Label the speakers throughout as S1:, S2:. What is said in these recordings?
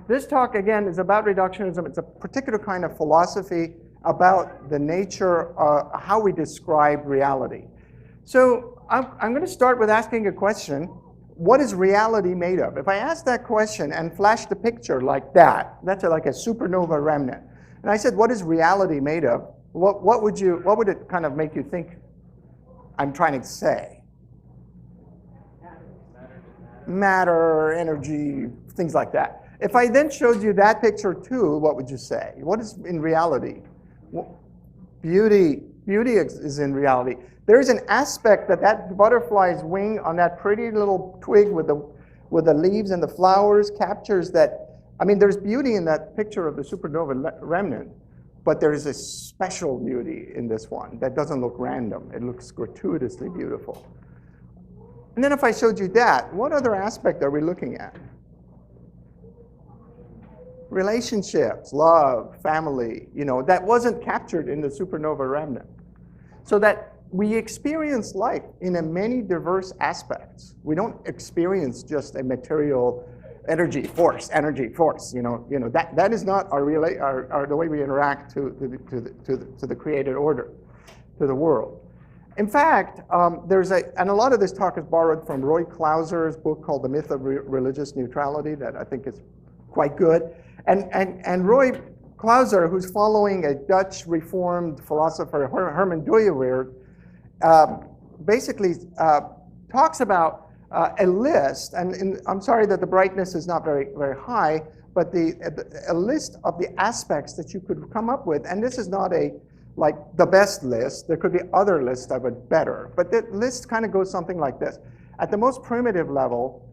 S1: This talk, again, is about reductionism. It's a particular kind of philosophy about the nature, how we describe reality. So I'm going to start with asking a question. What is reality made of? If I ask that question and flash the picture like that, that's like a supernova remnant. And I said, what is reality made of? What would it kind of make you think I'm trying to say? Matter, energy, things like that. If I then showed you that picture too, what would you say? What is in reality? Beauty. Beauty is in reality. There is an aspect that butterfly's wing on that pretty little twig with the leaves and the flowers captures that. I mean, there's beauty in that picture of the supernova remnant, but there is a special beauty in this one that doesn't look random. It looks gratuitously beautiful. And then if I showed you that, what other aspect are we looking at? Relationships, love, family, that wasn't captured in the supernova remnant. So that we experience life in a many diverse aspects. We don't experience just a material energy force. That is not the way we interact to the created order, to the world. In fact, and a lot of this talk is borrowed from Roy Clauser's book called The Myth of Religious Neutrality that I think is quite good. And Roy Clauser, who's following a Dutch Reformed philosopher, Herman Dooyeweerd, basically talks about a list, and I'm sorry that the brightness is not very, very high, but a list of the aspects that you could come up with, and this is not like the best list. There could be other lists that were better, but the list kind of goes something like this. At the most primitive level,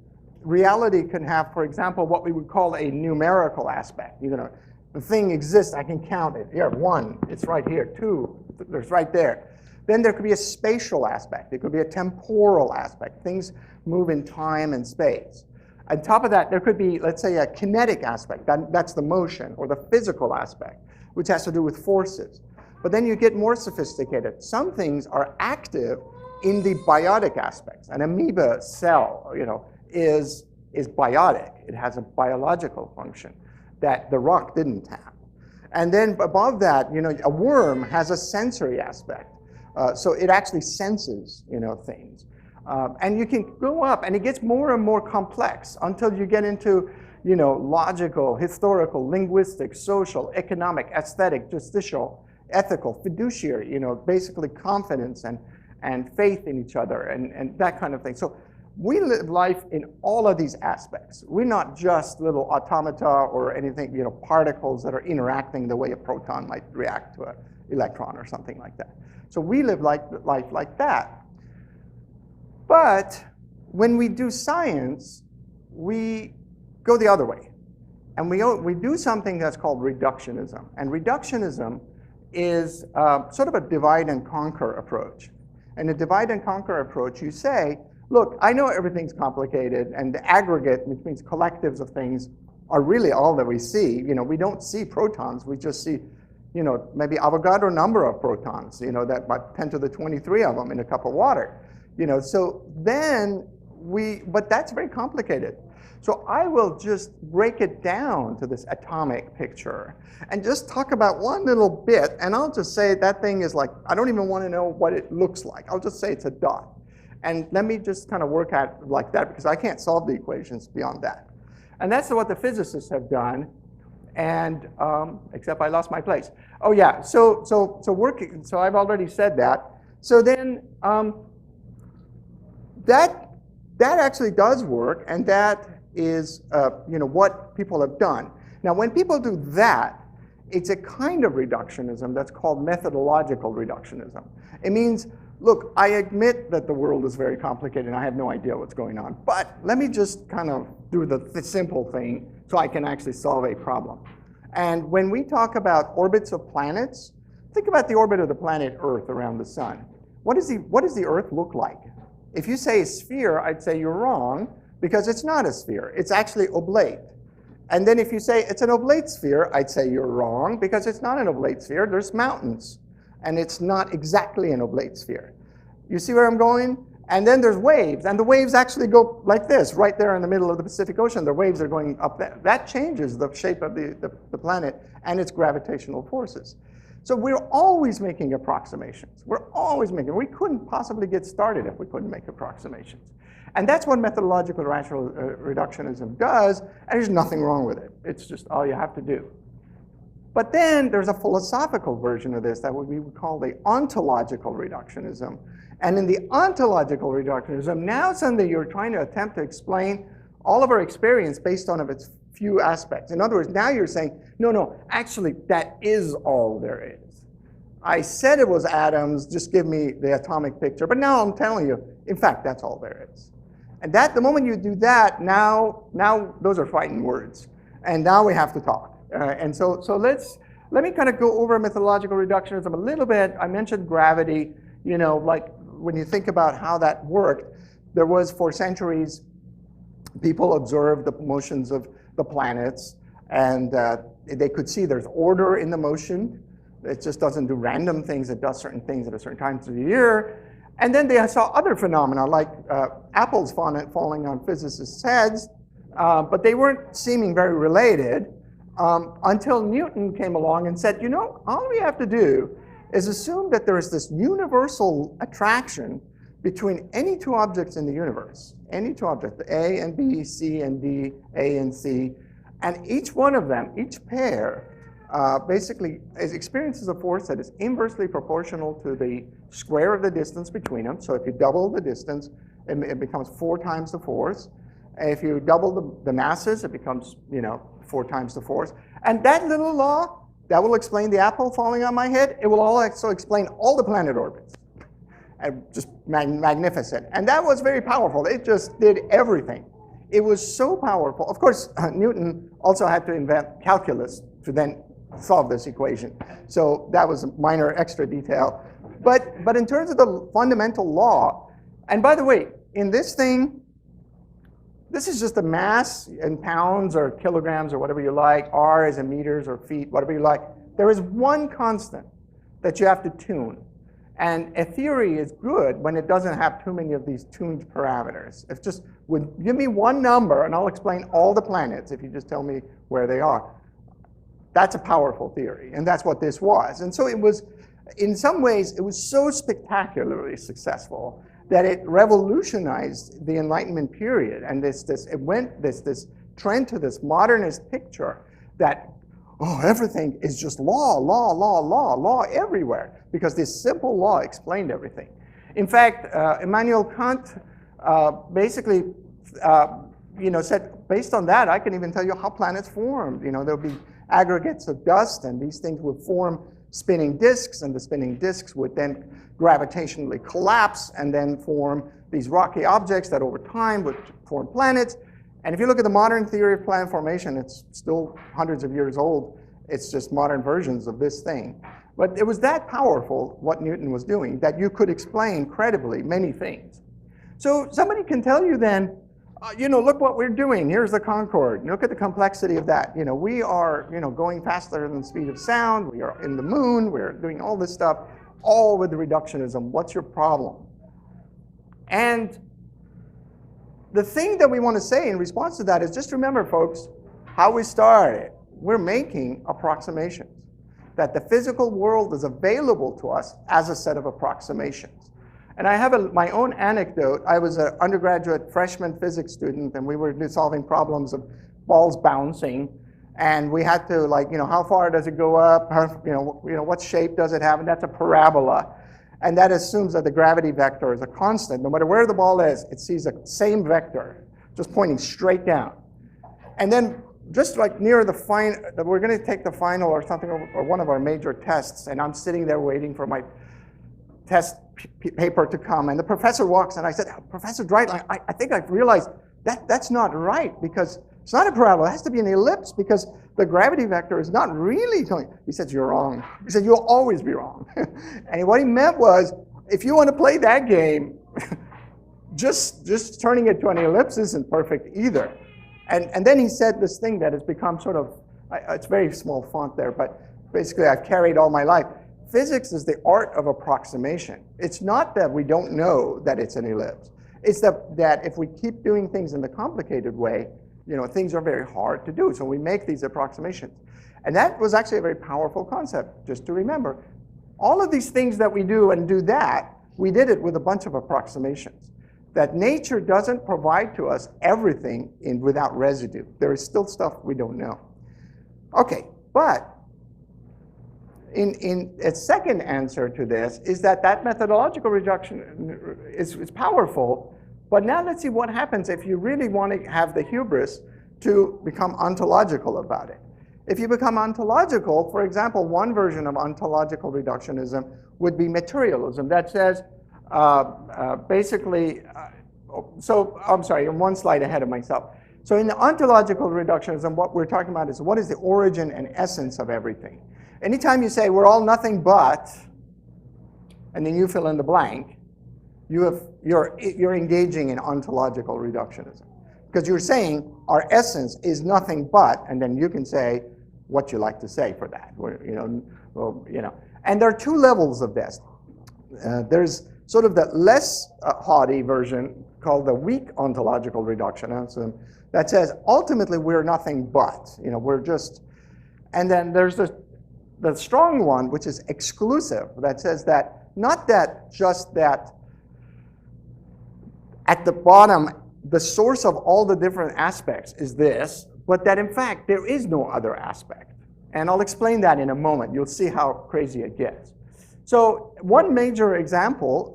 S1: reality can have, for example, what we would call a numerical aspect. The thing exists, I can count it. Here, 1, it's right here. 2, there's right there. Then there could be a spatial aspect. It could be a temporal aspect. Things move in time and space. On top of that, there could be, let's say, a kinetic aspect. That's the motion, or the physical aspect, which has to do with forces. But then you get more sophisticated. Some things are active in the biotic aspects. An amoeba cell, is biotic. It has a biological function that the rock didn't have. And then above that, a worm has a sensory aspect. So it actually senses, things. And you can go up, and it gets more and more complex until you get into, logical, historical, linguistic, social, economic, aesthetic, justicial, ethical, fiduciary, basically confidence and faith in each other and that kind of thing. So we live life in all of these aspects. We're not just little automata or anything, particles that are interacting the way a proton might react to an electron or something like that. So we live life like that. But when we do science, we go the other way. And we do something that's called reductionism. And reductionism is sort of a divide and conquer approach. And a divide and conquer approach, you say, look, I know everything's complicated, and the aggregate, which means collectives of things, are really all that we see. We don't see protons, we just see, maybe Avogadro number of protons, that about 10 to the 23 of them in a cup of water. So then but that's very complicated. So I will just break it down to this atomic picture and just talk about one little bit, and I'll just say that thing is like, I don't even want to know what it looks like. I'll just say it's a dot. And let me just kind of work at it like that, because I can't solve the equations beyond that. And that's what the physicists have done, and except I lost my place. Oh yeah, so I've already said that. So then that actually does work, and that is what people have done. Now, when people do that, it's a kind of reductionism that's called methodological reductionism. It means, look, I admit that the world is very complicated and I have no idea what's going on, but let me just kind of do the simple thing so I can actually solve a problem. And when we talk about orbits of planets, think about the orbit of the planet Earth around the sun. What does the Earth look like? If you say a sphere, I'd say you're wrong, because it's not a sphere. It's actually oblate. And then if you say it's an oblate sphere, I'd say you're wrong, because it's not an oblate sphere. There's mountains, and it's not exactly an oblate sphere. You see where I'm going? And then there's waves, and the waves actually go like this, right there in the middle of the Pacific Ocean. The waves are going up there. That changes the shape of the planet and its gravitational forces. So we're always making approximations. We're always making, we couldn't possibly get started if we couldn't make approximations. And that's what methodological rational reductionism does, and there's nothing wrong with it. It's just all you have to do. But then there's a philosophical version of this that we would call the ontological reductionism. And in the ontological reductionism, now suddenly you're trying to attempt to explain all of our experience based on its few aspects. In other words, now you're saying, no, actually that is all there is. I said it was atoms, just give me the atomic picture, but now I'm telling you, in fact, that's all there is. And that, the moment you do that, now those are fighting words. And now we have to talk. And so let me kind of go over methodological reductionism a little bit. I mentioned gravity, like when you think about how that worked, there was for centuries, people observed the motions of the planets, and they could see there's order in the motion. It just doesn't do random things, it does certain things at a certain times of the year. And then they saw other phenomena like apples falling on physicists' heads, but they weren't seeming very related until Newton came along and said, all we have to do is assume that there is this universal attraction between any two objects in the universe, any two objects, A and B, C and D, A and C, and each one of them, each pair, basically experiences a force that is inversely proportional to the square of the distance between them. So if you double the distance, it becomes 4 times the force. And if you double the masses, it becomes 4 times the force. And that little law, that will explain the apple falling on my head. It will also explain all the planet orbits. And just magnificent. And that was very powerful. It just did everything. It was so powerful. Of course, Newton also had to invent calculus to then solve this equation. So that was a minor extra detail. But in terms of the fundamental law, and by the way, in this thing, this is just the mass in pounds or kilograms or whatever you like. R is in meters or feet, whatever you like. There is one constant that you have to tune. And a theory is good when it doesn't have too many of these tuned parameters. It's just, give me one number and I'll explain all the planets if you just tell me where they are. That's a powerful theory, and that's what this was. And so it was, in some ways, it was so spectacularly successful that it revolutionized the Enlightenment period. And this trend to this modernist picture that, everything is just law everywhere, because this simple law explained everything. In fact, Immanuel Kant basically said, based on that, I can even tell you how planets formed. There'll be aggregates of dust, and these things would form spinning disks, and the spinning disks would then gravitationally collapse and then form these rocky objects that over time would form planets. And if you look at the modern theory of planet formation, it's still hundreds of years old. It's just modern versions of this thing. But it was that powerful, what Newton was doing, that you could explain credibly many things. So somebody can tell you then, look what we're doing. Here's the Concorde. Look at the complexity of that. We are, going faster than the speed of sound. We are in the moon. We're doing all this stuff, all with the reductionism. What's your problem? And the thing that we want to say in response to that is just remember, folks, how we started. We're making approximations. That the physical world is available to us as a set of approximations. And I have my own anecdote. I was an undergraduate freshman physics student, and we were solving problems of balls bouncing. And we had to, how far does it go up? What shape does it have? And that's a parabola. And that assumes that the gravity vector is a constant. No matter where the ball is, it sees the same vector, just pointing straight down. And then just near the final, we're going to take the final or something, or one of our major tests, and I'm sitting there waiting for my test paper to come, and the professor walks, and I said, Professor Dreitlein, I think I've realized that's not right, because it's not a parabola, it has to be an ellipse, because the gravity vector is not really telling. He said, you're wrong. He said, you'll always be wrong. And what he meant was, if you want to play that game, just turning it to an ellipse isn't perfect either. And then he said this thing that has become sort of, it's very small font there, but basically I've carried all my life. physics is the art of approximation. It's not that we don't know that it's an ellipse. It's that if we keep doing things in the complicated way, things are very hard to do. So we make these approximations. And that was actually a very powerful concept, just to remember. All of these things that we do and do that, we did it with a bunch of approximations. That nature doesn't provide to us everything without residue. There is still stuff we don't know. Okay, but in a second answer to this is that methodological reduction is powerful, but now let's see what happens if you really want to have the hubris to become ontological about it. If you become ontological, for example, one version of ontological reductionism would be materialism that says basically, so I'm sorry, I'm one slide ahead of myself. So in the ontological reductionism, what we're talking about is what is the origin and essence of everything. Anytime you say we're all nothing but, and then you fill in the blank, you're engaging in ontological reductionism. Because you're saying our essence is nothing but, and then you can say what you like to say for that. And there are two levels of this. There's sort of the less haughty version called the weak ontological reductionism that says ultimately we're nothing but, we're just, and then there's the strong one, which is exclusive, that says that not that just that at the bottom the source of all the different aspects is this, but that in fact there is no other aspect. And I'll explain that in a moment. You'll see how crazy it gets. So one major example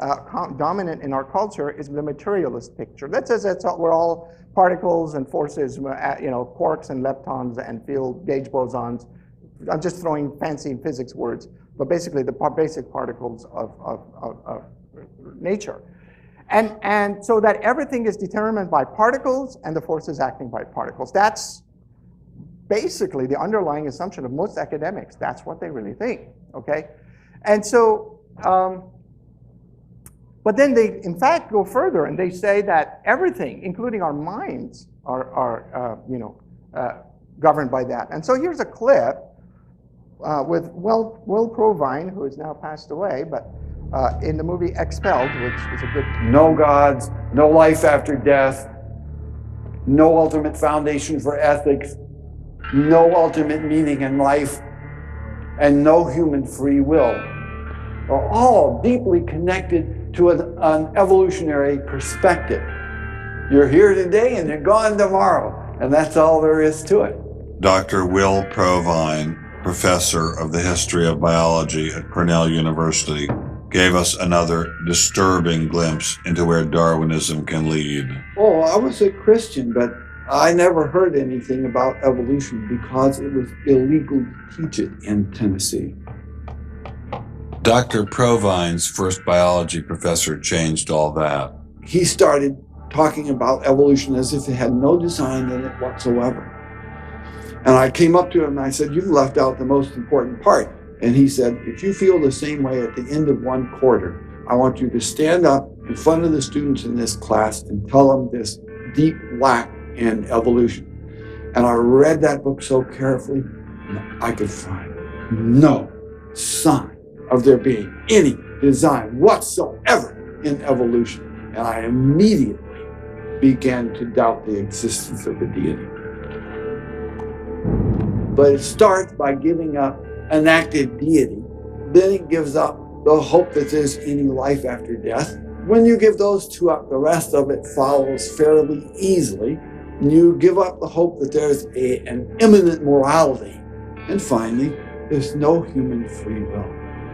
S1: dominant in our culture is the materialist picture. That says we're all particles and forces, quarks and leptons and field gauge bosons. I'm just throwing fancy physics words, but basically the basic particles of nature. And so that everything is determined by particles and the forces acting by particles. That's basically the underlying assumption of most academics. That's what they really think, okay? And so, but then they in fact go further and they say that everything, including our minds, are governed by that. And so here's a clip with Will Provine, who has now passed away, but in the movie Expelled, which is a good...
S2: No gods, no life after death, no ultimate foundation for ethics, no ultimate meaning in life, and no human free will are all deeply connected to an evolutionary perspective. You're here today and you're gone tomorrow, and that's all there is to it.
S3: Dr. Will Provine, professor of the history of biology at Cornell University, gave us another disturbing glimpse into where Darwinism can lead.
S2: Oh, I was a Christian, but I never heard anything about evolution because it was illegal to teach it in Tennessee.
S3: Dr. Provine's first biology professor changed all that.
S2: He started talking about evolution as if it had no design in it whatsoever. And I came up to him and I said, "You've left out the most important part." And he said, "If you feel the same way at the end of one quarter, I want you to stand up in front of the students in this class and tell them this deep lack in evolution." And I read that book so carefully, and I could find no sign of there being any design whatsoever in evolution. And I immediately began to doubt the existence of a deity. But it starts by giving up an active deity. Then it gives up the hope that there's any life after death. When you give those two up, the rest of it follows fairly easily. You give up the hope that there's an immanent morality. And finally, there's no human free will.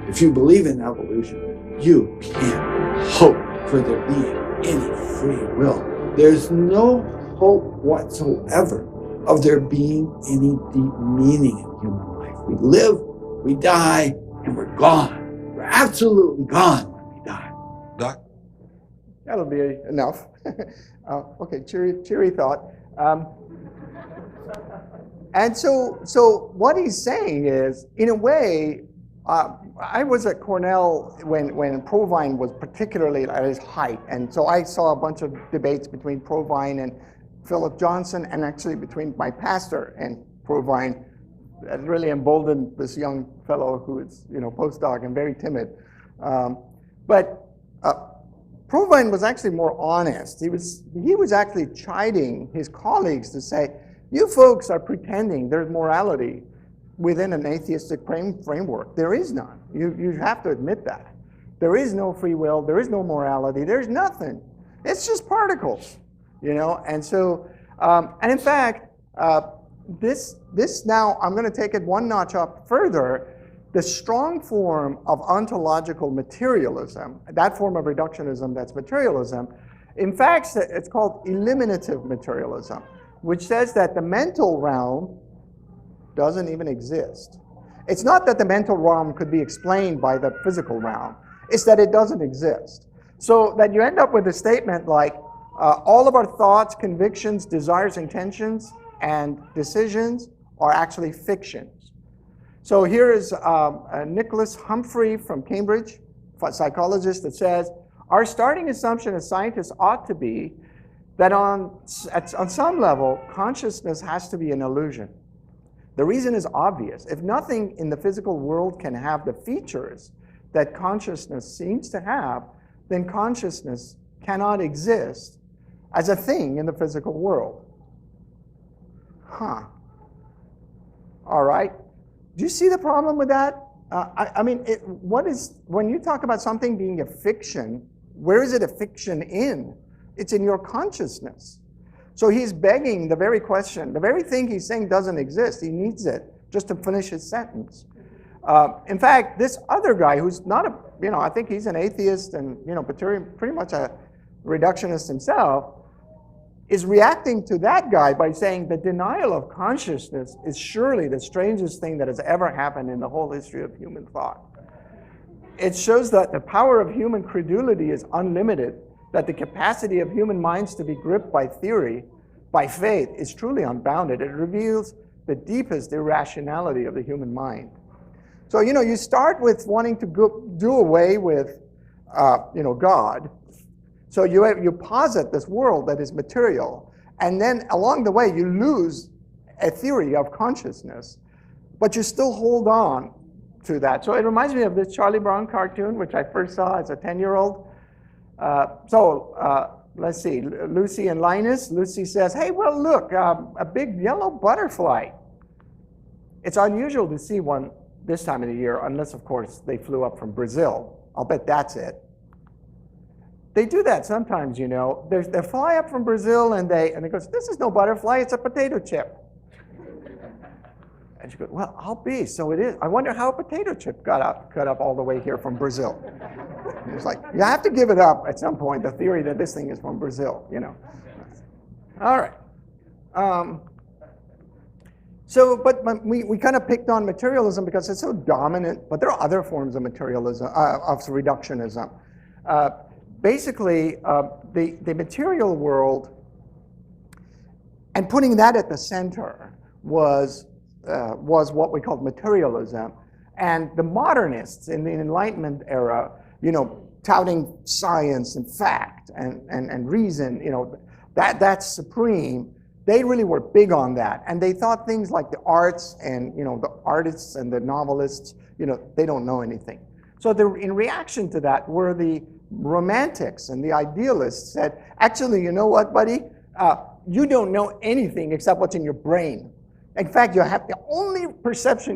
S2: If you believe in evolution, you can't hope for there being any free will. There's no hope whatsoever of there being any deep meaning in human life. We live, we die, and we're gone. We're absolutely gone when we die.
S3: Doc?
S1: That'll be enough. Okay, cheery thought. And so what he's saying is, in a way, I was at Cornell when Provine was particularly at his height, and so I saw a bunch of debates between Provine and Philip Johnson, and actually between my pastor and Provine that really emboldened this young fellow who is, postdoc and very timid. But Provine was actually more honest. He was actually chiding his colleagues to say, you folks are pretending there's morality within an atheistic framework. There is none. You have to admit that. There is no free will. There is no morality. There's nothing. It's just particles, And so, and in fact, this now, I'm going to take it one notch up further. The strong form of ontological materialism, that form of reductionism that's materialism, in fact, it's called eliminative materialism, which says that the mental realm doesn't even exist. It's not that the mental realm could be explained by the physical realm. It's that it doesn't exist. So that you end up with a statement like, all of our thoughts, convictions, desires, intentions, and decisions are actually fictions. So here is Nicholas Humphrey from Cambridge, a psychologist, that says, our starting assumption as scientists ought to be that on some level, consciousness has to be an illusion. The reason is obvious. If nothing in the physical world can have the features that consciousness seems to have, then consciousness cannot exist as a thing in the physical world. All right. Do you see the problem with that? When you talk about something being a fiction, where is it a fiction in? It's in your consciousness. So he's begging the very question, the very thing he's saying doesn't exist. He needs it just to finish his sentence. In fact, this other guy who's not I think he's an atheist and, pretty much a reductionist himself, is reacting to that guy by saying the denial of consciousness is surely the strangest thing that has ever happened in the whole history of human thought. It shows that the power of human credulity is unlimited, that the capacity of human minds to be gripped by theory, by faith, is truly unbounded. It reveals the deepest irrationality of the human mind. So, you start with wanting to do away with, God. So you posit this world that is material, and then along the way you lose a theory of consciousness, but you still hold on to that. So it reminds me of this Charlie Brown cartoon, which I first saw as a 10-year-old. Let's see, Lucy and Linus. Lucy says, hey, well, look, a big yellow butterfly. It's unusual to see one this time of the year, unless, of course, they flew up from Brazil. I'll bet that's it. They do that sometimes, They fly up from Brazil and they goes, this is no butterfly, it's a potato chip. And she goes, well, I'll be, so it is. I wonder how a potato chip cut up all the way here from Brazil. And it's like, you have to give it up at some point, the theory that this thing is from Brazil, All right. But we kind of picked on materialism because it's so dominant, but there are other forms of materialism, of reductionism. Basically, the material world, and putting that at the center was what we called materialism. And the modernists in the Enlightenment era, touting science and fact and reason, that's supreme. They really were big on that. And they thought things like the arts and, the artists and the novelists, they don't know anything. So in reaction to that were the romantics and the idealists said, actually, you know what, buddy? You don't know anything except what's in your brain. In fact, the only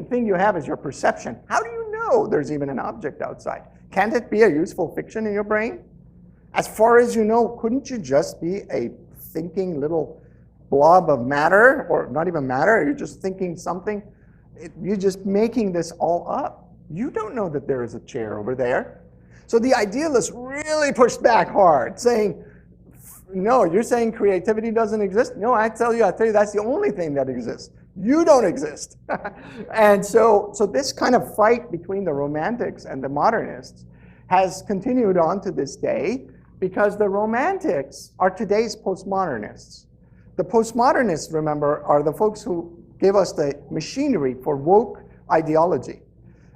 S1: thing you have is your perception. How do you know there's even an object outside? Can't it be a useful fiction in your brain? As far as you know, couldn't you just be a thinking little blob of matter, or not even matter? You're just thinking something. You're just making this all up. You don't know that there is a chair over there. So the idealists really pushed back hard, saying, no, you're saying creativity doesn't exist? No, I tell you, that's the only thing that exists. You don't exist. And so this kind of fight between the romantics and the modernists has continued on to this day, because the romantics are today's postmodernists. The postmodernists, remember, are the folks who gave us the machinery for woke ideology.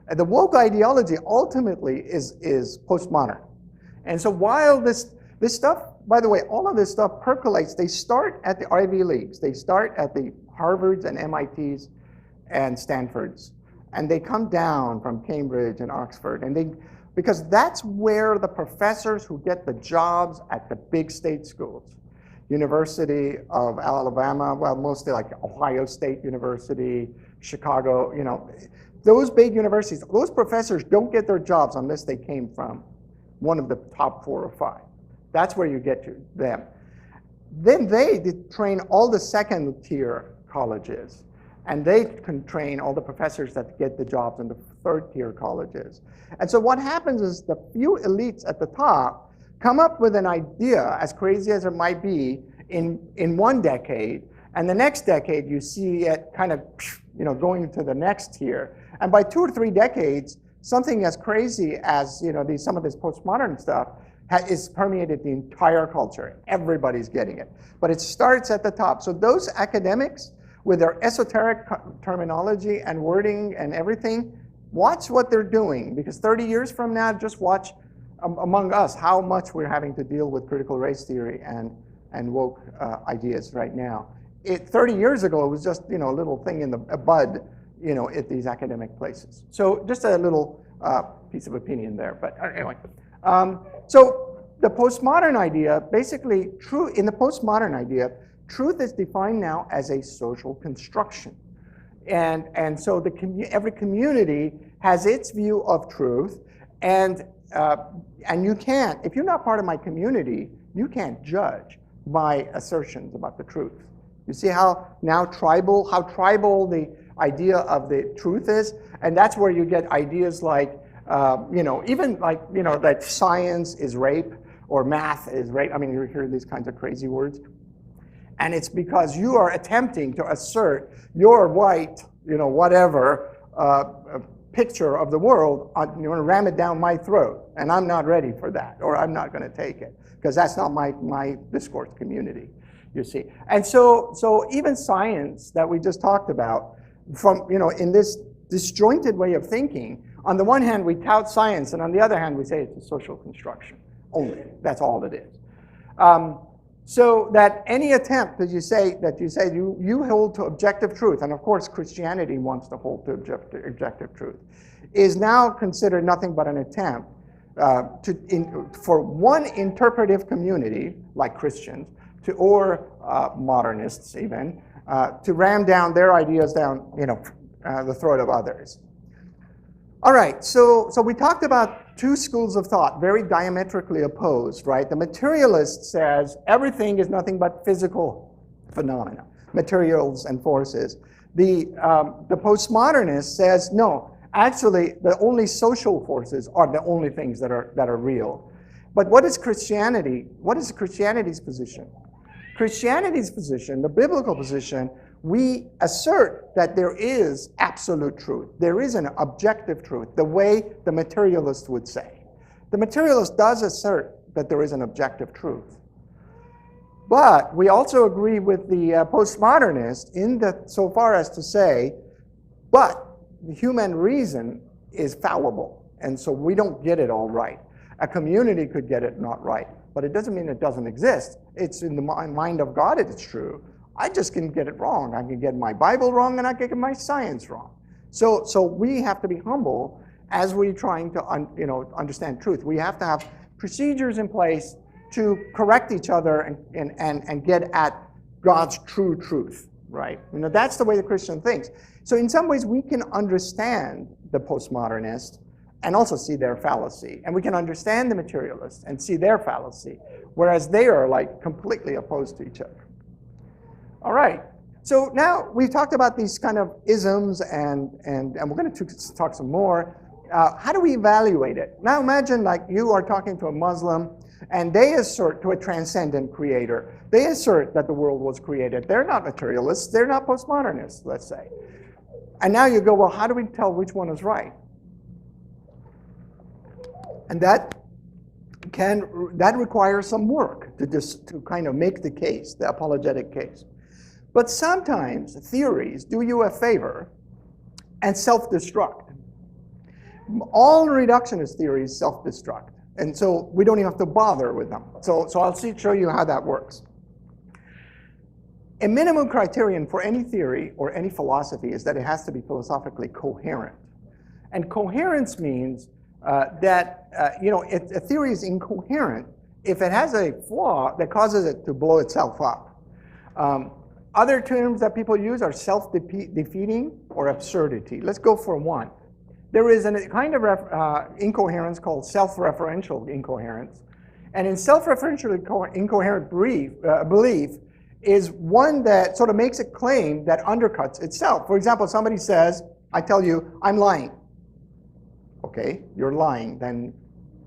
S1: And the woke ideology ultimately is postmodern. And so while this stuff, by the way, all of this stuff percolates, they start at the Ivy Leagues. They start at the Harvards and MITs and Stanfords, and they come down from Cambridge and Oxford, and because that's where the professors who get the jobs at the big state schools, University of Alabama, well, mostly like Ohio State University, Chicago, those big universities, those professors don't get their jobs unless they came from one of the top 4 or 5. That's where you get to them. Then they train all the second tier colleges, and they can train all the professors that get the jobs in the 3rd tier colleges. And so what happens is the few elites at the top come up with an idea, as crazy as it might be, in one decade, and the next decade you see it kind of going to the next tier. And by 2 or 3 decades, something as crazy as some of this postmodern stuff is permeated the entire culture. Everybody's getting it. But it starts at the top. So those academics, with their esoteric terminology and wording and everything, watch what they're doing. Because 30 years from now, just watch among us how much we're having to deal with critical race theory and woke ideas right now. 30 years ago, it was just a little thing in a bud, at these academic places. So just a little piece of opinion there. But anyway, so the postmodern idea, basically, in the postmodern idea, truth is defined now as a social construction. And so every community has its view of truth, and you can't, if you're not part of my community, you can't judge my assertions about the truth. You see how tribal the idea of the truth is, and that's where you get ideas like, even like, that science is rape or math is rape. I mean, you hear these kinds of crazy words. And it's because you are attempting to assert your white, whatever, picture of the world, you want to ram it down my throat, and I'm not ready for that, or I'm not going to take it, because that's not my discourse community, you see. And so even science that we just talked about, from, in this disjointed way of thinking, on the one hand we tout science, and on the other hand we say it's a social construction only. That's all it is. So that any attempt that you say you hold to objective truth, and of course Christianity wants to hold to objective truth, is now considered nothing but an attempt for one interpretive community, like Christians, or modernists even, to ram down their ideas down the throat of others. All right, so we talked about 2 schools of thought, very diametrically opposed, right? The materialist says everything is nothing but physical phenomena, materials and forces. The postmodernist says, no, actually the only social forces are the only things that are real. But what is Christianity? What is Christianity's position? Christianity's position, the biblical position, we assert that there is absolute truth. There is an objective truth, the way the materialist would say. The materialist does assert that there is an objective truth. But we also agree with the postmodernist so far as to say, but the human reason is fallible, and so we don't get it all right. A community could get it not right, but it doesn't mean it doesn't exist. It's in the mind of God it's true. I just can get it wrong. I can get my Bible wrong, and I can get my science wrong. So we have to be humble as we're trying to understand truth. We have to have procedures in place to correct each other and get at God's true truth, right? That's the way the Christian thinks. So in some ways, we can understand the postmodernist and also see their fallacy. And we can understand the materialist and see their fallacy, whereas they are like completely opposed to each other. All right, so now we've talked about these kind of isms, and we're going to talk some more. How do we evaluate it? Now imagine like you are talking to a Muslim, and they assert to a transcendent creator. They assert that the world was created. They're not materialists. They're not postmodernists, let's say. And now you go, well, how do we tell which one is right? And that requires some work to kind of make the case, the apologetic case. But sometimes theories do you a favor and self-destruct. All reductionist theories self-destruct, and so we don't even have to bother with them. So I'll show you how that works. A minimum criterion for any theory or any philosophy is that it has to be philosophically coherent. And coherence means that a theory is incoherent if it has a flaw that causes it to blow itself up. Other terms that people use are self-defeating or absurdity. Let's go for one. There is a kind of incoherence called self-referential incoherence. And in self-referential incoherent belief is one that sort of makes a claim that undercuts itself. For example, somebody says, I tell you, I'm lying. Okay, you're lying. Then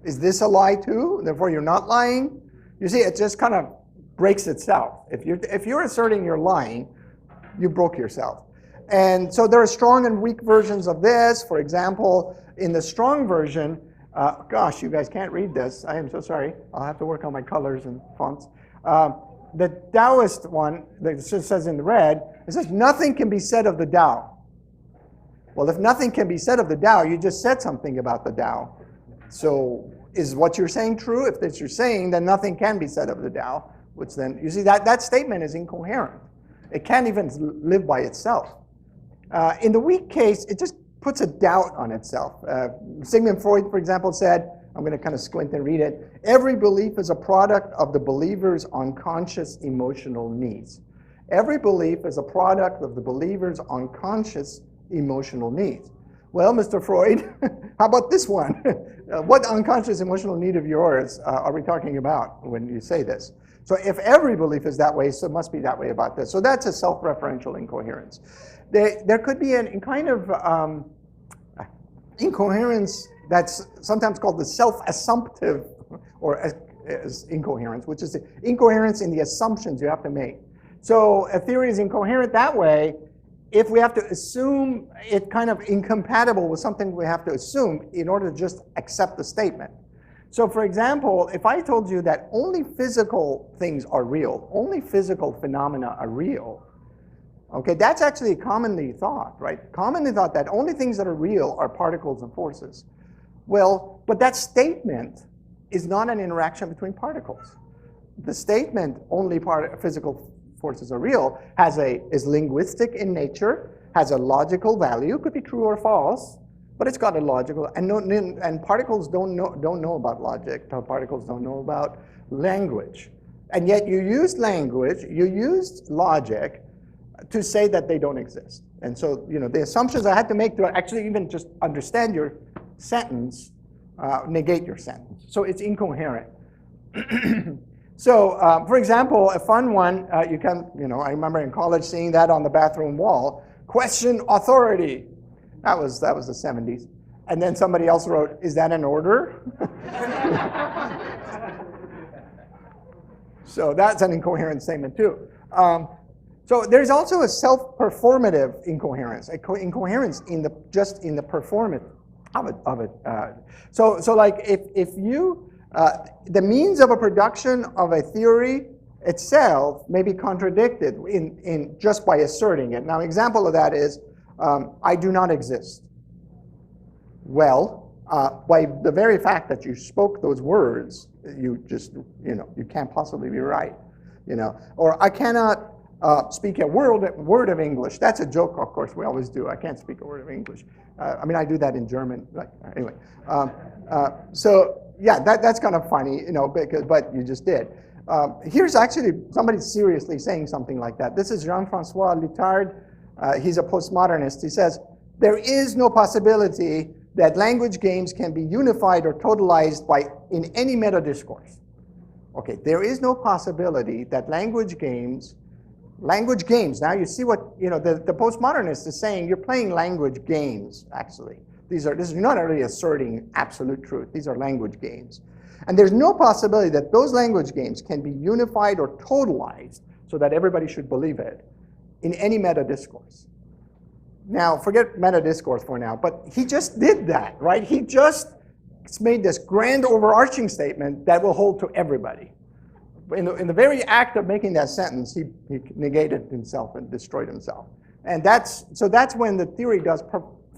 S1: is this a lie too? Therefore, you're not lying? You see, it just kind of breaks itself. If you're asserting you're lying, you broke yourself. And so there are strong and weak versions of this. For example, in the strong version, gosh, you guys can't read this. I am so sorry. I'll have to work on my colors and fonts. The Taoist one, that just says in red, it says nothing can be said of the Tao. Well, if nothing can be said of the Tao, you just said something about the Tao. So is what you're saying true? If that's you're saying, then nothing can be said of the Tao, which then, you see, that statement is incoherent. It can't even live by itself. In the weak case, it just puts a doubt on itself. Sigmund Freud, for example, said, I'm going to kind of squint and read it, every belief is a product of the believer's unconscious emotional needs. Every belief is a product of the believer's unconscious emotional needs. Well, Mr. Freud, how about this one? What unconscious emotional need of yours are we talking about when you say this? So if every belief is that way, so it must be that way about this. So that's a self-referential incoherence. There could be a kind of incoherence that's sometimes called the self-assumptive or as incoherence, which is the incoherence in the assumptions you have to make. So a theory is incoherent that way if we have to assume it kind of incompatible with something we have to assume in order to just accept the statement. So for example, if I told you that only physical things are real, only physical phenomena are real, okay, that's actually commonly thought, right? Commonly thought that only things that are real are particles and forces. Well, but that statement is not an interaction between particles. The statement only physical forces are real is linguistic in nature, has a logical value, could be true or false, but it's got a logical, and particles don't know about logic, particles don't know about language. And yet you used language, you used logic to say that they don't exist. And so, the assumptions I had to make to actually even just understand your sentence negate your sentence. So it's incoherent. So, for example, a fun one, I remember in college seeing that on the bathroom wall, question authority. That was the 70s. And then somebody else wrote, is that an order? So that's an incoherent statement too. So there's also a self-performative incoherence, incoherence in the performance of it. So like if you, the means of a production of a theory itself may be contradicted in just by asserting it. Now, an example of that is, I do not exist. Well, by the very fact that you spoke those words, you can't possibly be right, Or I cannot speak a word of English. That's a joke, of course, we always do. I can't speak a word of English. I do that in German. Anyway, so yeah, that's kind of funny, but you just did. Here's actually somebody seriously saying something like that. This is Jean-François Lyotard. He's a postmodernist. He says, there is no possibility that language games can be unified or totalized in any meta-discourse. Okay, there is no possibility that language games, now you see what, the postmodernist is saying, you're playing language games, actually. This is not really asserting absolute truth. These are language games. And there's no possibility that those language games can be unified or totalized so that everybody should believe it in any meta-discourse. Now, forget meta-discourse for now, but he just did that, right? He just made this grand overarching statement that will hold to everybody. In the very act of making that sentence, he negated himself and destroyed himself. And that's when the theory does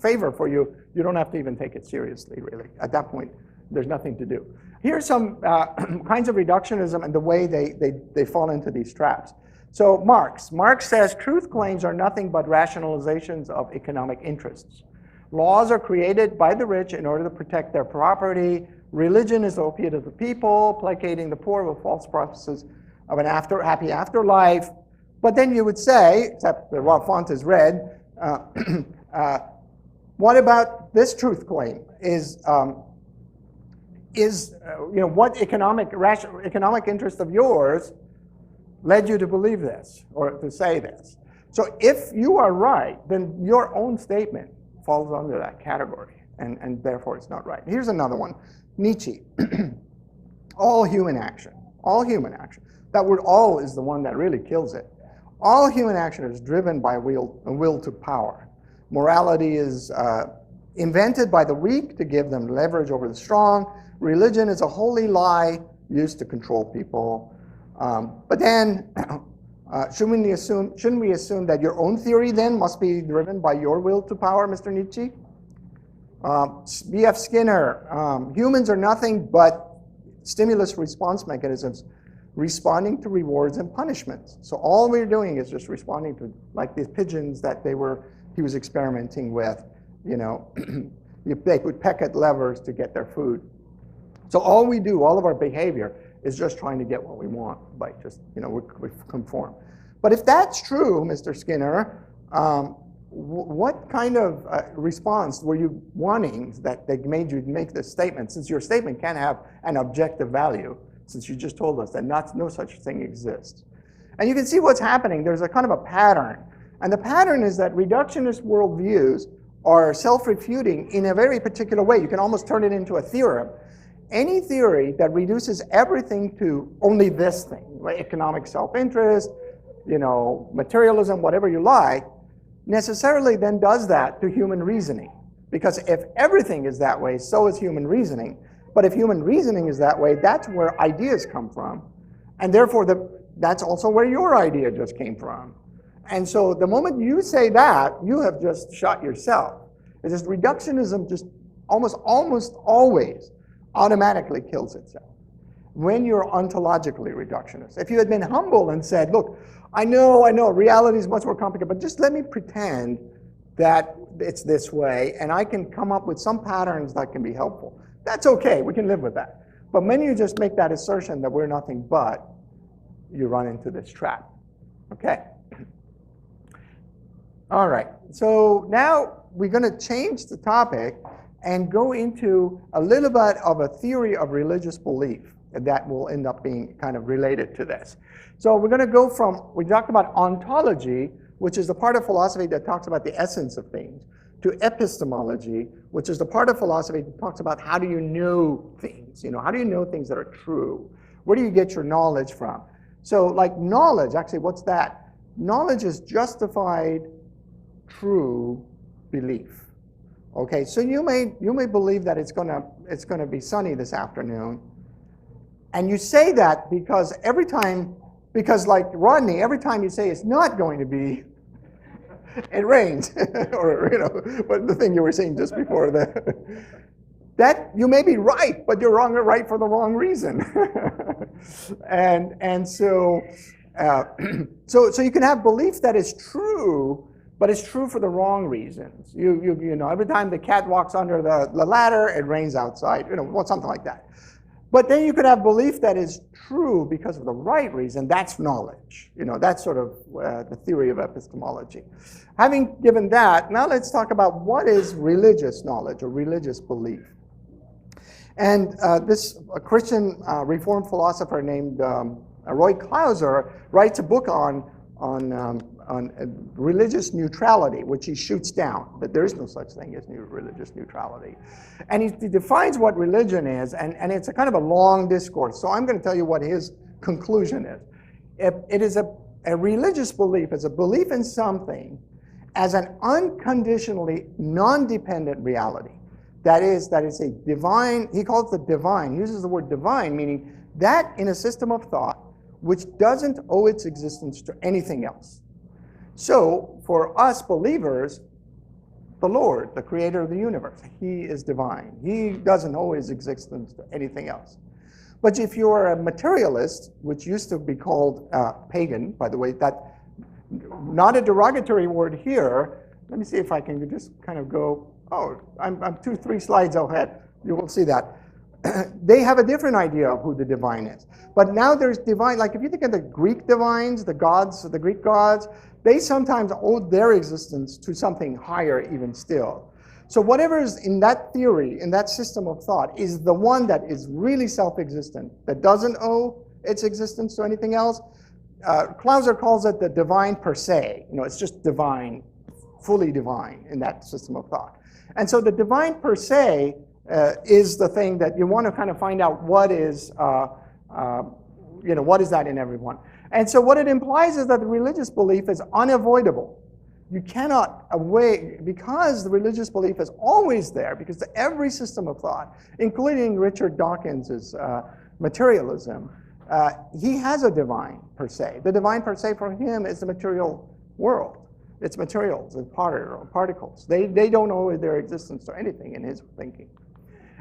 S1: favor for you. You don't have to even take it seriously, really. At that point, there's nothing to do. Here's some kinds of reductionism and the way they fall into these traps. So Marx says truth claims are nothing but rationalizations of economic interests. Laws are created by the rich in order to protect their property. Religion is the opiate of the people, placating the poor with false promises of an happy afterlife. But then you would say, except the raw font is red, what about this truth claim? What economic interest of yours led you to believe this or to say this? So if you are right, then your own statement falls under that category, and therefore it's not right. Here's another one. Nietzsche. All human action. All human action. That word all is the one that really kills it. All human action is driven by a will to power. Morality is invented by the weak to give them leverage over the strong. Religion is a holy lie used to control people. But then, shouldn't we assume that your own theory then must be driven by your will to power, Mr. Nietzsche? B.F. Skinner, humans are nothing but stimulus response mechanisms responding to rewards and punishments. So all we're doing is just responding to, like these pigeons that he was experimenting with, they would peck at levers to get their food. So all we do, all of our behavior is just trying to get what we want by just, we conform. But if that's true, Mr. Skinner, what kind of response were you wanting that made you make this statement, since your statement can't have an objective value, since you just told us that no such thing exists? And you can see what's happening. There's a kind of a pattern. And the pattern is that reductionist worldviews are self-refuting in a very particular way. You can almost turn it into a theorem. Any theory that reduces everything to only this thing, like economic self-interest, materialism, whatever you like, necessarily then does that to human reasoning. Because if everything is that way, so is human reasoning. But if human reasoning is that way, that's where ideas come from. And therefore, that's also where your idea just came from. And so the moment you say that, you have just shot yourself. It's just reductionism just almost always automatically kills itself when you're ontologically reductionist. If you had been humble and said, look, I know, reality is much more complicated, but just let me pretend that it's this way, and I can come up with some patterns that can be helpful. That's okay, we can live with that. But when you just make that assertion that we're nothing but, you run into this trap, okay? All right, so now we're gonna change the topic and go into a little bit of a theory of religious belief that will end up being kind of related to this. So we're going to go from, we talked about ontology, which is the part of philosophy that talks about the essence of things, to epistemology, which is the part of philosophy that talks about how do you know things, how do you know things that are true? Where do you get your knowledge from? So like knowledge, actually what's that? Knowledge is justified true belief. Okay, so you may believe that it's gonna be sunny this afternoon, and you say that because like Rodney, every time you say it's not going to be, it rains, or but the thing you were saying just before that you may be right, but you're right for the wrong reason, and so you can have belief that is true. But it's true for the wrong reasons. Every time the cat walks under the ladder, it rains outside, something like that. But then you could have belief that is true because of the right reason. That's knowledge. That's sort of the theory of epistemology. Having given that, now let's talk about what is religious knowledge or religious belief. And this Christian Reformed philosopher named Roy Clauser writes a book on religious neutrality, which he shoots down, that there is no such thing as religious neutrality. And he defines what religion is, and it's a kind of a long discourse, so I'm going to tell you what his conclusion is. It is a religious belief, is a belief in something as an unconditionally non-dependent reality. That is a divine, he calls it divine, he uses the word divine, meaning that in a system of thought which doesn't owe its existence to anything else. So for us believers, the Lord, the creator of the universe, he is divine. He doesn't owe his existence to anything else. But if you're a materialist, which used to be called pagan, by the way, that not a derogatory word here. Let me see if I can just kind of go, oh, I'm 2-3 slides ahead. You will see that. They have a different idea of who the divine is. But now there's divine, like if you think of the Greek divines, the gods, the Greek gods, they sometimes owe their existence to something higher even still. So whatever is in that theory, in that system of thought, is the one that is really self-existent, that doesn't owe its existence to anything else. Clauser calls it the divine per se. It's just divine, fully divine in that system of thought. And so the divine per se is the thing that you want to kind of find out what is, what is that in everyone. And so what it implies is that the religious belief is unavoidable. You cannot because the religious belief is always there, because every system of thought, including Richard Dawkins's materialism, he has a divine per se. The divine per se for him is the material world. It's materials, it's particles. They don't owe their existence to anything in his thinking.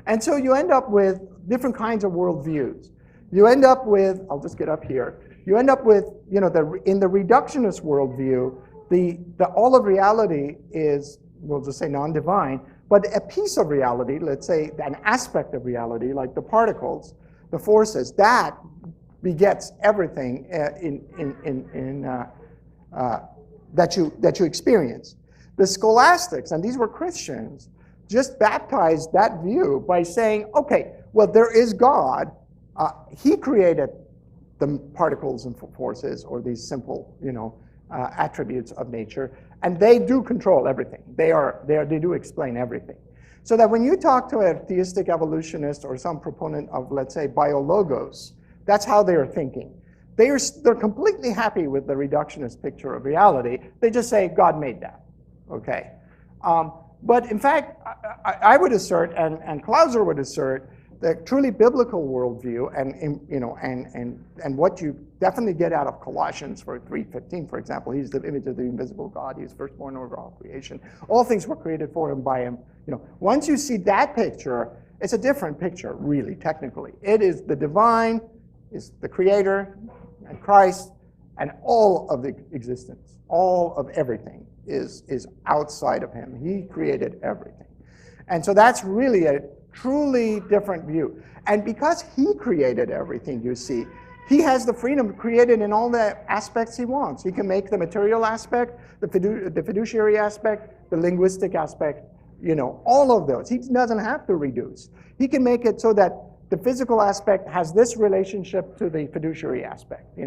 S1: And so you end up with different kinds of worldviews. You end up with, I'll just get up here, you end up with, in the reductionist worldview, the all of reality is, we'll just say non-divine, but a piece of reality, let's say an aspect of reality, like the particles, the forces, that begets everything that you experience. The scholastics, and these were Christians, just baptized that view by saying, okay, well, there is God. He created the particles and forces, or these simple, attributes of nature, and they do control everything. They do explain everything. So that when you talk to a theistic evolutionist or some proponent of, let's say, biologos, that's how they are thinking. They're completely happy with the reductionist picture of reality. They just say God made that, okay? But in fact, I would assert, and Clauser would assert, the truly biblical worldview, and what you definitely get out of Colossians 3:15, for example, he's the image of the invisible God. He's firstborn over all creation. All things were created for him, by him. Once you see that picture, it's a different picture, really, technically. It is the divine, is the creator, and Christ, and all of the existence, all of everything is outside of him. He created everything. And so that's really a truly different view. And because he created everything, you see, he has the freedom to create it in all the aspects he wants. He can make the material aspect, the fiduciary aspect, the linguistic aspect, all of those. He doesn't have to reduce. He can make it so that the physical aspect has this relationship to the fiduciary aspect.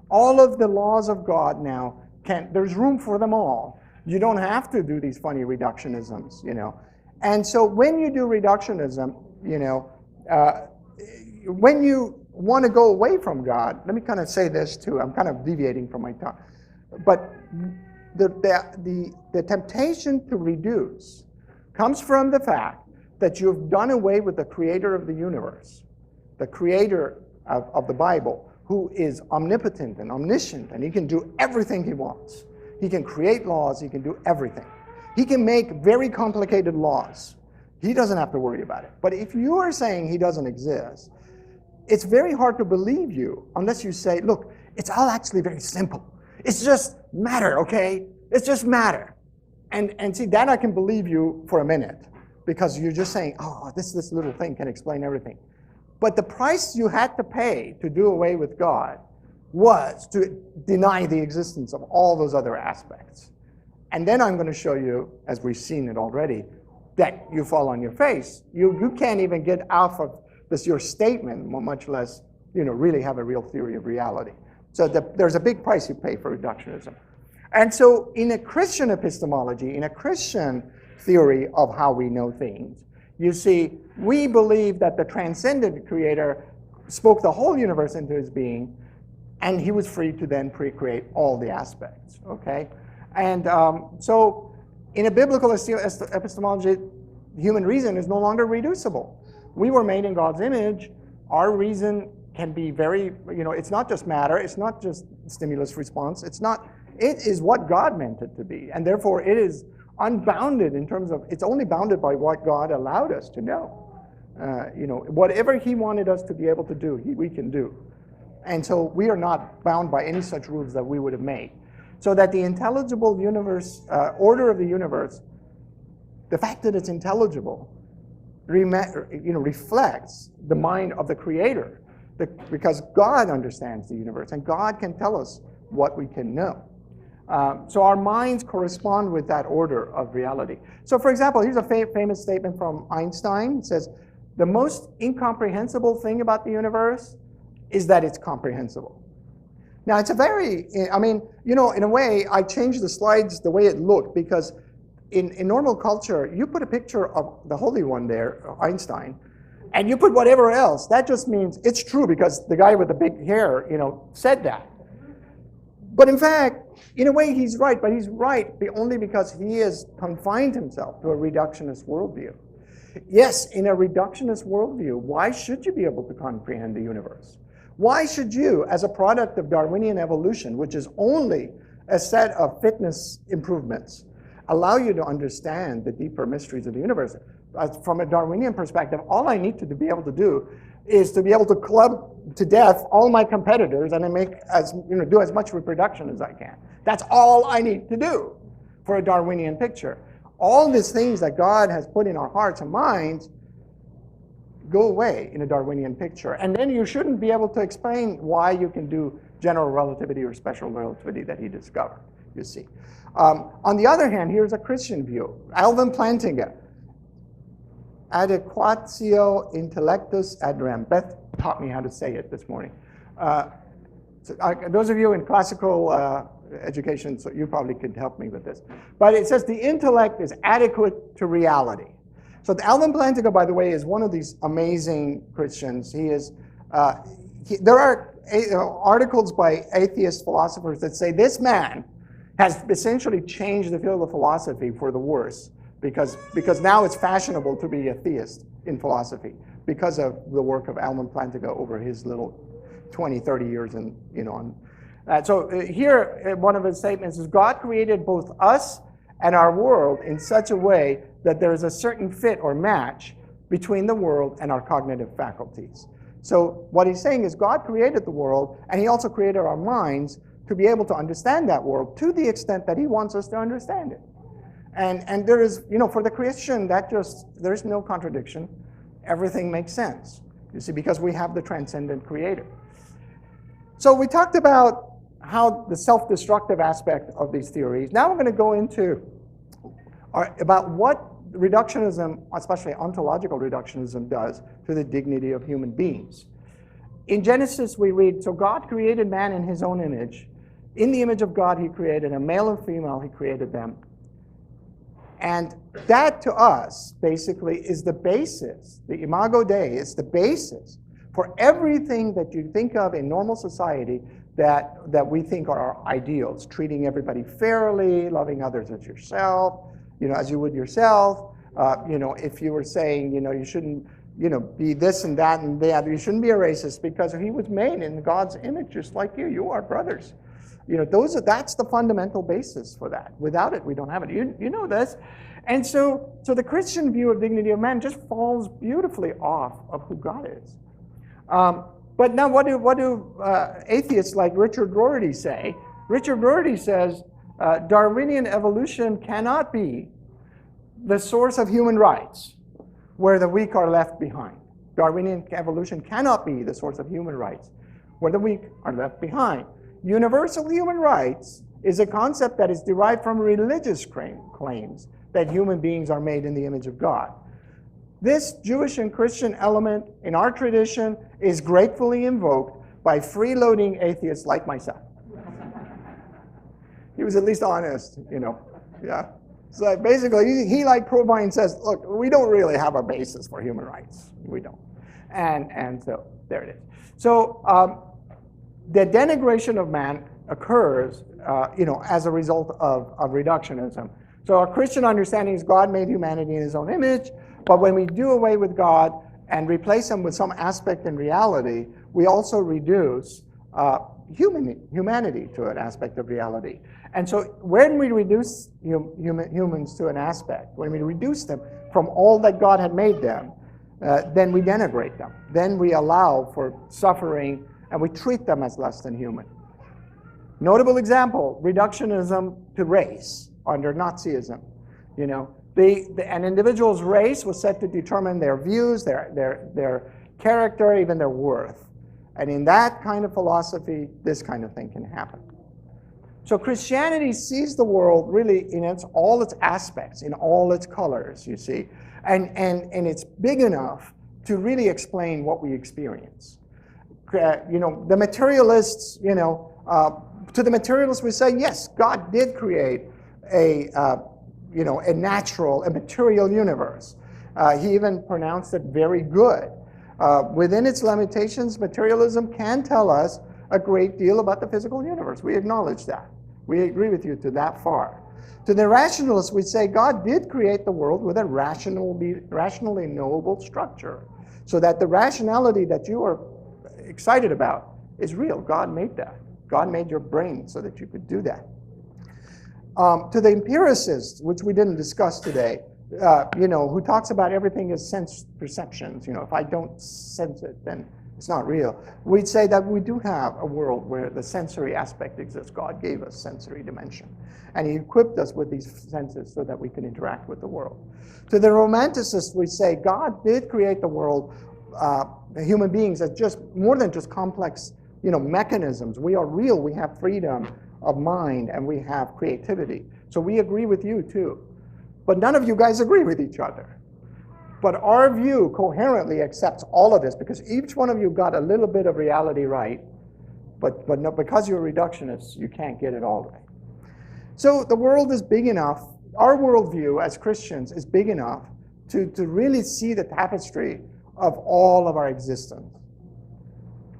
S1: All of the laws of God now there's room for them all. You don't have to do these funny reductionisms, And so when you do reductionism, when you want to go away from God, let me kind of say this too. I'm kind of deviating from my talk, but the temptation to reduce comes from the fact that you've done away with the creator of the universe, the creator of the Bible, who is omnipotent and omniscient, and he can do everything he wants. He can create laws, he can do everything. He can make very complicated laws. He doesn't have to worry about it. But if you are saying he doesn't exist, it's very hard to believe you unless you say, look, it's all actually very simple. It's just matter, okay? It's just matter. And see, that I can believe you for a minute, because you're just saying, oh, this little thing can explain everything. But the price you had to pay to do away with God was to deny the existence of all those other aspects. And then I'm going to show you, as we've seen it already, that you fall on your face. You can't even get out of this your statement, much less really have a real theory of reality. So there's a big price you pay for reductionism. And so in a Christian epistemology, in a Christian theory of how we know things, you see, we believe that the transcendent creator spoke the whole universe into his being, and he was free to then pre-create all the aspects, okay? And so in a biblical epistemology, human reason is no longer reducible. We were made in God's image. Our reason can be very, it's not just matter, it's not just stimulus response, it is what God meant it to be. And therefore it is unbounded in terms of, it's only bounded by what God allowed us to know. Whatever he wanted us to be able to do, we can do. And so we are not bound by any such rules that we would have made. So that the intelligible universe, order of the universe, the fact that it's intelligible, reflects the mind of the Creator, because God understands the universe, and God can tell us what we can know. So our minds correspond with that order of reality. So for example, here's a famous statement from Einstein. It says, the most incomprehensible thing about the universe is that it's comprehensible. Now it's a very, in a way, I changed the slides the way it looked, because in normal culture, you put a picture of the Holy One there, Einstein, and you put whatever else. That just means it's true because the guy with the big hair, said that. But in fact, in a way, he's right, but he's right only because he has confined himself to a reductionist worldview. Yes, in a reductionist worldview, why should you be able to comprehend the universe? Why should you, as a product of Darwinian evolution, which is only a set of fitness improvements, allow you to understand the deeper mysteries of the universe? From a Darwinian perspective, all I need to be able to do is to be able to club to death all my competitors and then do as much reproduction as I can. That's all I need to do for a Darwinian picture. All these things that God has put in our hearts and minds go away in a Darwinian picture. And then you shouldn't be able to explain why you can do general relativity or special relativity that he discovered, you see. On the other hand, here's a Christian view. Alvin Plantinga, adaequatio intellectus ad rem. Beth taught me how to say it this morning. Those of you in classical education, so you probably could help me with this. But it says the intellect is adequate to reality. So Alvin Plantinga, by the way, is one of these amazing Christians. He is. There are articles by atheist philosophers that say this man has essentially changed the field of philosophy for the worse, because now it's fashionable to be a theist in philosophy because of the work of Alvin Plantinga over his little 20, 30 years. And so here, one of his statements is, God created both us and our world in such a way that there is a certain fit or match between the world and our cognitive faculties. So what he's saying is God created the world, and he also created our minds to be able to understand that world to the extent that he wants us to understand it. And there is, for the Christian, there's no contradiction. Everything makes sense, you see, because we have the transcendent creator. So we talked about how the self-destructive aspect of these theories. Now we're going to go into about what reductionism, especially ontological reductionism, does to the dignity of human beings. In Genesis, we read, so God created man in his own image. In the image of God, he created a male and female, he created them. And that, to us, basically, is the basis. The imago Dei is the basis for everything that you think of in normal society that we think are our ideals. Treating everybody fairly, loving others as yourself, as you would yourself. If you were saying, you shouldn't, be this and that and that, you shouldn't be a racist because he was made in God's image just like you. You are brothers. That's the fundamental basis for that. Without it, we don't have it. You know this. And so the Christian view of dignity of man just falls beautifully off of who God is. But now what do atheists like Richard Rorty say? Richard Rorty says Darwinian evolution cannot be the source of human rights where the weak are left behind. Darwinian evolution cannot be the source of human rights where the weak are left behind. Universal human rights is a concept that is derived from religious claims that human beings are made in the image of God. This Jewish and Christian element in our tradition is gratefully invoked by freeloading atheists like myself. He was at least honest, Yeah. So basically, he like Provine says, look, we don't really have a basis for human rights. We don't. And so there it is. So the denigration of man occurs, as a result of reductionism. So our Christian understanding is God made humanity in his own image, but when we do away with God and replace him with some aspect in reality, we also reduce humanity to an aspect of reality. And so when we reduce humans to an aspect, when we reduce them from all that God had made them, then we denigrate them. Then we allow for suffering, and we treat them as less than human. Notable example, reductionism to race under Nazism. You know, an individual's race was said to determine their views, their character, even their worth. And in that kind of philosophy, this kind of thing can happen. So Christianity sees the world really in all its aspects, in all its colors, you see. And it's big enough to really explain what we experience. You know, the materialists, you know, to the materialists we say, yes, God did create a material universe. He even pronounced it very good. Within its limitations, materialism can tell us a great deal about the physical universe. We acknowledge that. We agree with you to that far. To the rationalists, we say God did create the world with a rationally knowable structure, so that the rationality that you are excited about is real. God made that. God made your brain so that you could do that. To the empiricists, which we didn't discuss today, you know, who talks about everything as sense perceptions. You know, if I don't sense it, then it's not real. We'd say that we do have a world where the sensory aspect exists. God gave us sensory dimension. And he equipped us with these senses so that we can interact with the world. To the romanticists, we say God did create the world, human beings, as just more than just complex, you know, mechanisms. We are real. We have freedom of mind and we have creativity. So we agree with you too. But none of you guys agree with each other. But our view coherently accepts all of this because each one of you got a little bit of reality right, but no, because you're reductionists, you can't get it all right. So the world is big enough, our worldview as Christians is big enough to really see the tapestry of all of our existence.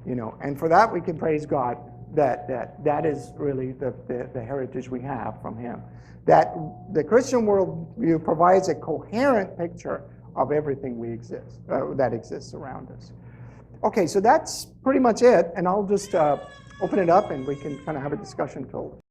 S1: You know, and for that we can praise God that is really the heritage we have from him. That the Christian worldview provides a coherent picture of everything that exists around us. Okay, so that's pretty much it, and I'll just open it up and we can kind of have a discussion till